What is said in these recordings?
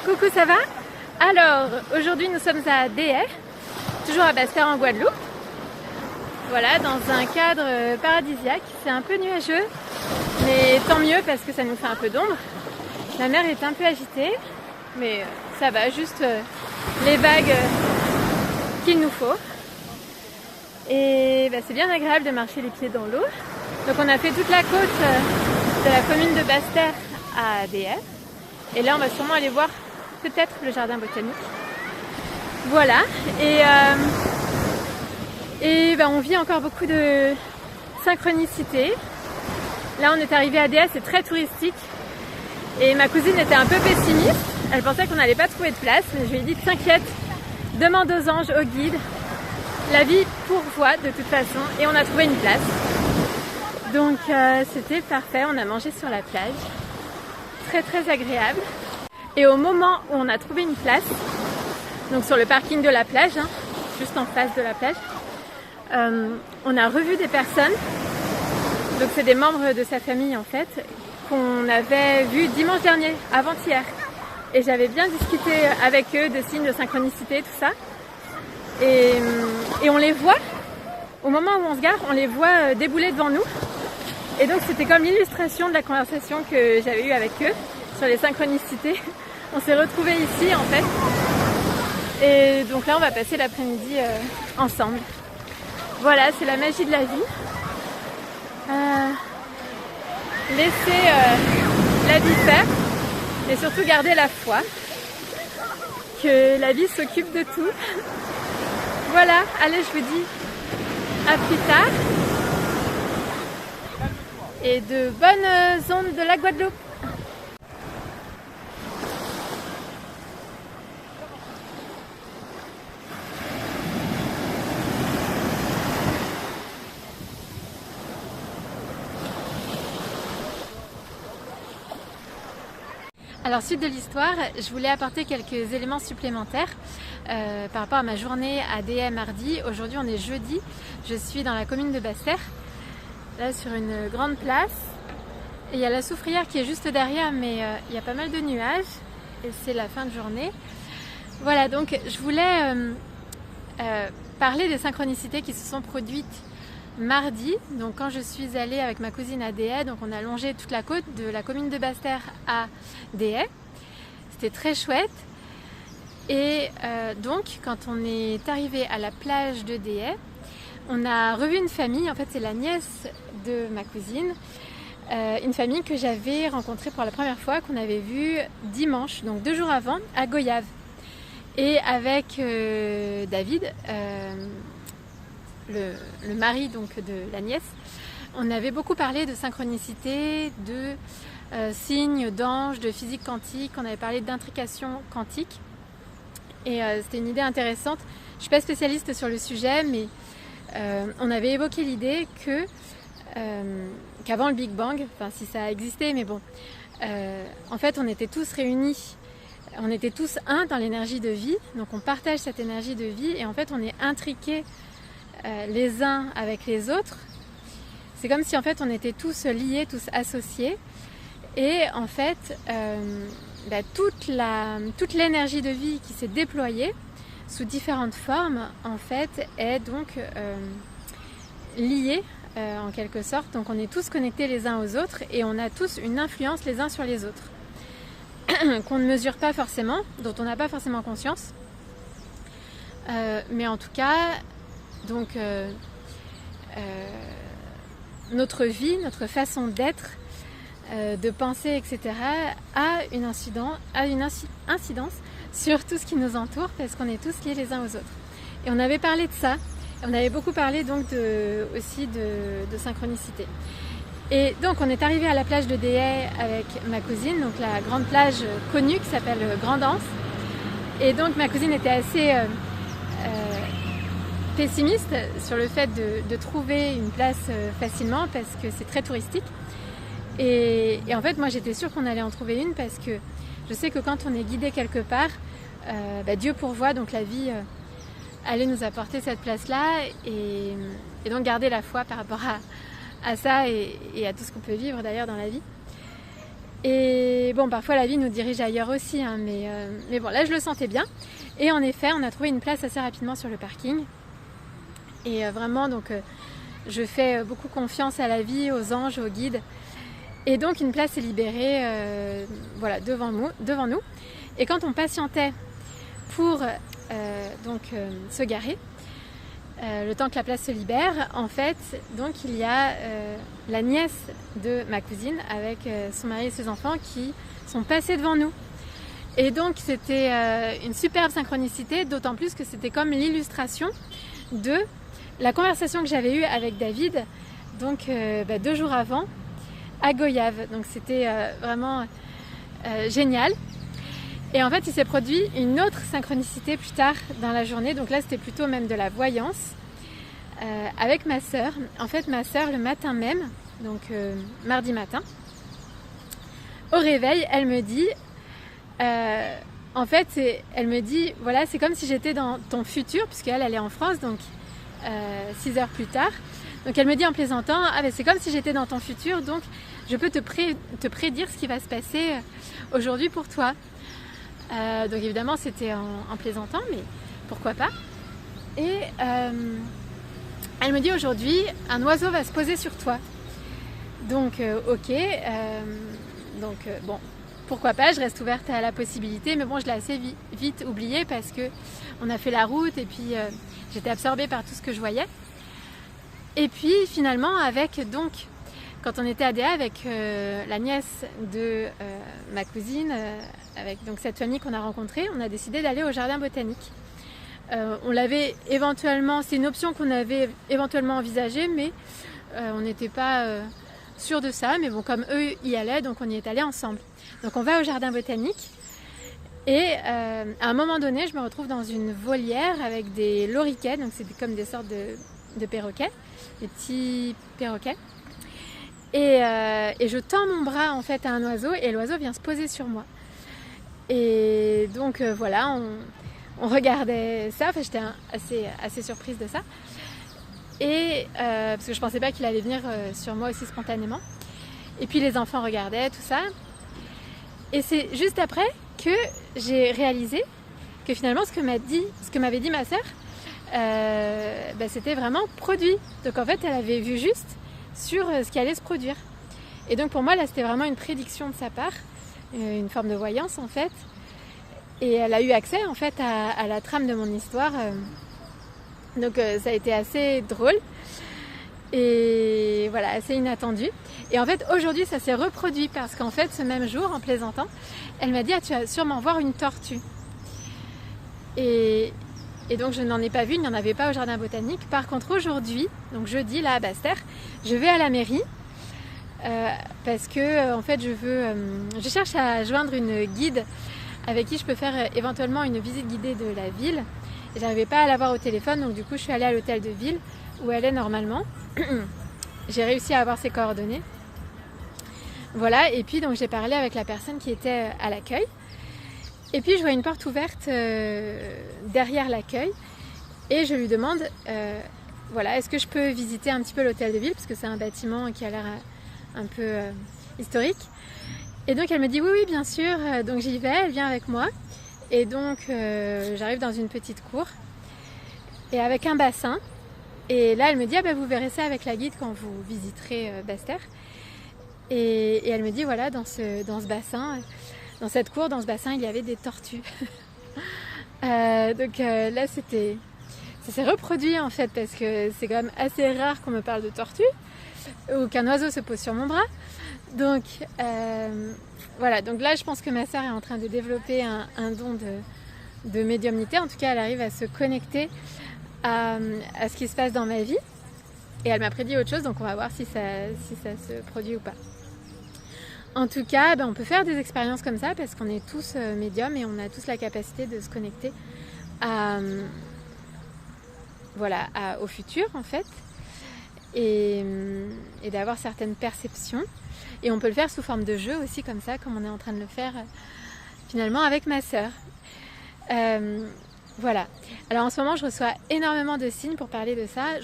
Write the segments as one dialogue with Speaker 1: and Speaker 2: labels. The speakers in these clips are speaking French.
Speaker 1: Coucou, ça va? Alors, aujourd'hui nous sommes à Déhay, toujours à Basse-Terre en Guadeloupe. Voilà, dans un cadre paradisiaque. C'est un peu nuageux, mais tant mieux parce que ça nous fait un peu d'ombre. La mer est un peu agitée, mais ça va, juste les vagues qu'il nous faut. Et c'est bien agréable de marcher les pieds dans l'eau. Donc on a fait toute la côte de la commune de Basse-Terre à Déhay. Et là on va sûrement aller voir peut-être le jardin botanique. Voilà. Et on vit encore beaucoup de synchronicité. Là on est arrivé à Déhay, c'est très touristique. Et ma cousine était un peu pessimiste. Elle pensait qu'on n'allait pas trouver de place. Mais je lui ai dit, t'inquiète, demande aux anges, aux guides. La vie pourvoit de toute façon. Et on a trouvé une place. Donc c'était parfait. On a mangé sur la plage. Très très agréable. Et au moment où on a trouvé une place, donc sur le parking de la plage, juste en face de la plage, on a revu des personnes. Donc c'est des membres de sa famille en fait, qu'on avait vus dimanche dernier, avant-hier. Et j'avais bien discuté avec eux de signes de synchronicité, tout ça. Et on les voit, au moment où on se gare, on les voit débouler devant nous. Et donc c'était comme l'illustration de la conversation que j'avais eue avec eux sur les synchronicités. On s'est retrouvés ici en fait. Et donc là on va passer l'après-midi ensemble. Voilà, c'est la magie de la vie. Laisser la vie faire et surtout garder la foi que la vie s'occupe de tout. Voilà, allez, je vous dis à plus tard et de bonnes ondes de la Guadeloupe. Alors, suite de l'histoire, je voulais apporter quelques éléments supplémentaires par rapport à ma journée à Déhay mardi. Aujourd'hui, on est jeudi. Je suis dans la commune de Basse-Terre, là sur une grande place. Et il y a la soufrière qui est juste derrière, mais il y a pas mal de nuages et c'est la fin de journée. Voilà, donc je voulais parler des synchronicités qui se sont produites mardi. Donc quand je suis allée avec ma cousine à Déhay, donc on a longé toute la côte de la commune de Basse-Terre à Déhay. C'était très chouette. Et donc quand on est arrivé à la plage de Déhay, on a revu une famille. En fait c'est la nièce de ma cousine, une famille que j'avais rencontrée pour la première fois, qu'on avait vue dimanche, donc 2 jours avant, à Goyave. Et avec David, le mari donc de la nièce, on avait beaucoup parlé de synchronicité, de signes, d'anges, de physique quantique, on avait parlé d'intrication quantique et c'était une idée intéressante. Je ne suis pas spécialiste sur le sujet, mais on avait évoqué l'idée qu'avant le Big Bang, enfin si ça a existé, mais bon, en fait on était tous réunis, on était tous un dans l'énergie de vie, donc on partage cette énergie de vie et en fait on est intriqués les uns avec les autres. C'est comme si en fait on était tous liés, tous associés. Et en fait, toute l'énergie de vie qui s'est déployée sous différentes formes, en fait, est donc liée en quelque sorte. Donc on est tous connectés les uns aux autres et on a tous une influence les uns sur les autres qu'on ne mesure pas forcément, dont on n'a pas forcément conscience. Mais en tout cas, donc notre vie, notre façon d'être, de penser, etc. a une incidence sur tout ce qui nous entoure parce qu'on est tous liés les uns aux autres. Et on avait parlé de ça, on avait beaucoup parlé donc aussi de synchronicité. Et donc on est arrivé à la plage de Déhay avec ma cousine, donc la grande plage connue qui s'appelle Grand Anse. Et donc ma cousine était assez pessimiste sur le fait de trouver une place facilement parce que c'est très touristique. Et en fait, moi j'étais sûre qu'on allait en trouver une parce que je sais que quand on est guidé quelque part, Dieu pourvoit, donc la vie allait nous apporter cette place-là et donc garder la foi par rapport à ça et à tout ce qu'on peut vivre d'ailleurs dans la vie. Et bon, parfois la vie nous dirige ailleurs aussi, hein, mais bon, là je le sentais bien. Et en effet, on a trouvé une place assez rapidement sur le parking. Et vraiment, donc, je fais beaucoup confiance à la vie, aux anges, aux guides. Et donc, une place est libérée voilà, devant nous. Et quand on patientait pour se garer, le temps que la place se libère, en fait, donc il y a la nièce de ma cousine avec son mari et ses enfants qui sont passés devant nous. Et donc c'était une superbe synchronicité, d'autant plus que c'était comme l'illustration de la conversation que j'avais eue avec David, donc 2 jours avant, à Goyave. Donc c'était vraiment génial. Et en fait, il s'est produit une autre synchronicité plus tard dans la journée. Donc là, c'était plutôt même de la voyance avec ma sœur. En fait, ma sœur, le matin même, donc mardi matin, au réveil, elle me dit, elle me dit, voilà, c'est comme si j'étais dans ton futur, puisqu'elle, elle est en France, donc 6 heures plus tard. Donc elle me dit en plaisantant, c'est comme si j'étais dans ton futur, donc je peux te prédire ce qui va se passer aujourd'hui pour toi. Donc évidemment c'était en plaisantant, mais pourquoi pas. Et elle me dit aujourd'hui un oiseau va se poser sur toi. Donc ok, bon, pourquoi pas, je reste ouverte à la possibilité, mais bon, je l'ai assez vite oublié parce que on a fait la route et puis j'étais absorbée par tout ce que je voyais. Et puis finalement quand on était à DA avec la nièce de ma cousine, avec donc cette famille qu'on a rencontrée, on a décidé d'aller au jardin botanique. On l'avait éventuellement, c'est une option qu'on avait éventuellement envisagée, mais on n'était pas sûr de ça. Mais bon, comme eux y allaient, donc on y est allés ensemble. Donc on va au jardin botanique et à un moment donné, je me retrouve dans une volière avec des loriquets, donc c'est comme des sortes de perroquets, des petits perroquets. Et je tends mon bras en fait à un oiseau et l'oiseau vient se poser sur moi. Et donc voilà, on regardait ça, enfin j'étais assez surprise de ça. Et parce que je pensais pas qu'il allait venir sur moi aussi spontanément. Et puis les enfants regardaient, tout ça. Et c'est juste après que j'ai réalisé que finalement ce que m'avait dit ma sœur, c'était vraiment produit. Donc en fait elle avait vu juste sur ce qui allait se produire. Et donc pour moi là c'était vraiment une prédiction de sa part, une forme de voyance en fait. Et elle a eu accès en fait à la trame de mon histoire. Donc ça a été assez drôle et voilà, assez inattendu. Et en fait aujourd'hui ça s'est reproduit parce qu'en fait ce même jour en plaisantant, elle m'a dit tu vas sûrement voir une tortue. Et donc je n'en ai pas vu, il n'y en avait pas au jardin botanique. Par contre aujourd'hui, donc jeudi là à Basse-Terre, je vais à la mairie parce que en fait je cherche à joindre une guide avec qui je peux faire éventuellement une visite guidée de la ville. Et j'arrivais pas à l'avoir au téléphone, donc du coup je suis allée à l'hôtel de ville où elle est normalement. J'ai réussi à avoir ses coordonnées. Voilà, et puis donc j'ai parlé avec la personne qui était à l'accueil. Et puis je vois une porte ouverte derrière l'accueil et je lui demande est-ce que je peux visiter un petit peu l'hôtel de ville parce que c'est un bâtiment qui a l'air un peu historique. Et donc elle me dit oui bien sûr, donc j'y vais, elle vient avec moi. Et donc j'arrive dans une petite cour et avec un bassin. Et là elle me dit vous verrez ça avec la guide quand vous visiterez Basse-Terre. Et elle me dit voilà dans ce bassin, dans cette cour, dans ce bassin il y avait des tortues. Donc là ça s'est reproduit en fait parce que c'est quand même assez rare qu'on me parle de tortues ou qu'un oiseau se pose sur mon bras. Donc voilà, donc là je pense que ma sœur est en train de développer un don de médiumnité. En tout cas elle arrive à se connecter à ce qui se passe dans ma vie. Et elle m'a prédit autre chose, donc on va voir si ça se produit ou pas. En tout cas, on peut faire des expériences comme ça parce qu'on est tous médiums et on a tous la capacité de se connecter au futur en fait. Et d'avoir certaines perceptions. Et on peut le faire sous forme de jeu aussi comme ça, comme on est en train de le faire finalement avec ma sœur. Voilà. Alors en ce moment je reçois énormément de signes pour parler de ça.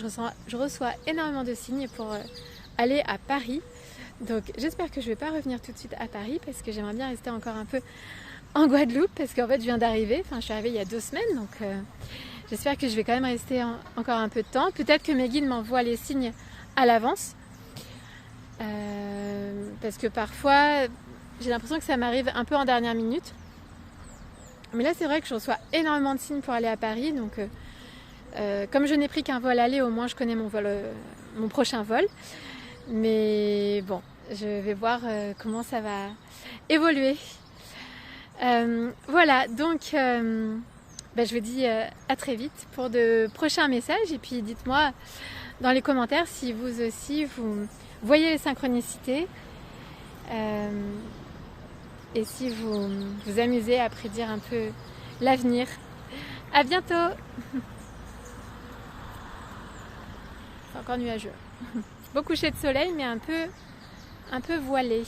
Speaker 1: Je reçois énormément de signes pour aller à Paris Donc j'espère que je ne vais pas revenir tout de suite à Paris parce que j'aimerais bien rester encore un peu en Guadeloupe parce qu'en fait je viens d'arriver, je suis arrivée il y a 2 semaines, donc j'espère que je vais quand même rester encore un peu de temps. Peut-être que mes guides m'envoient les signes à l'avance parce que parfois j'ai l'impression que ça m'arrive un peu en dernière minute. Mais là c'est vrai que je reçois énormément de signes pour aller à Paris, donc comme je n'ai pris qu'un vol aller, au moins je connais mon prochain vol. Mais bon, je vais voir comment ça va évoluer. Voilà, donc je vous dis à très vite pour de prochains messages. Et puis dites-moi dans les commentaires si vous aussi vous voyez les synchronicités et si vous vous amusez à prédire un peu l'avenir. À bientôt. C'est encore nuageux. Beau coucher de soleil mais un peu voilé.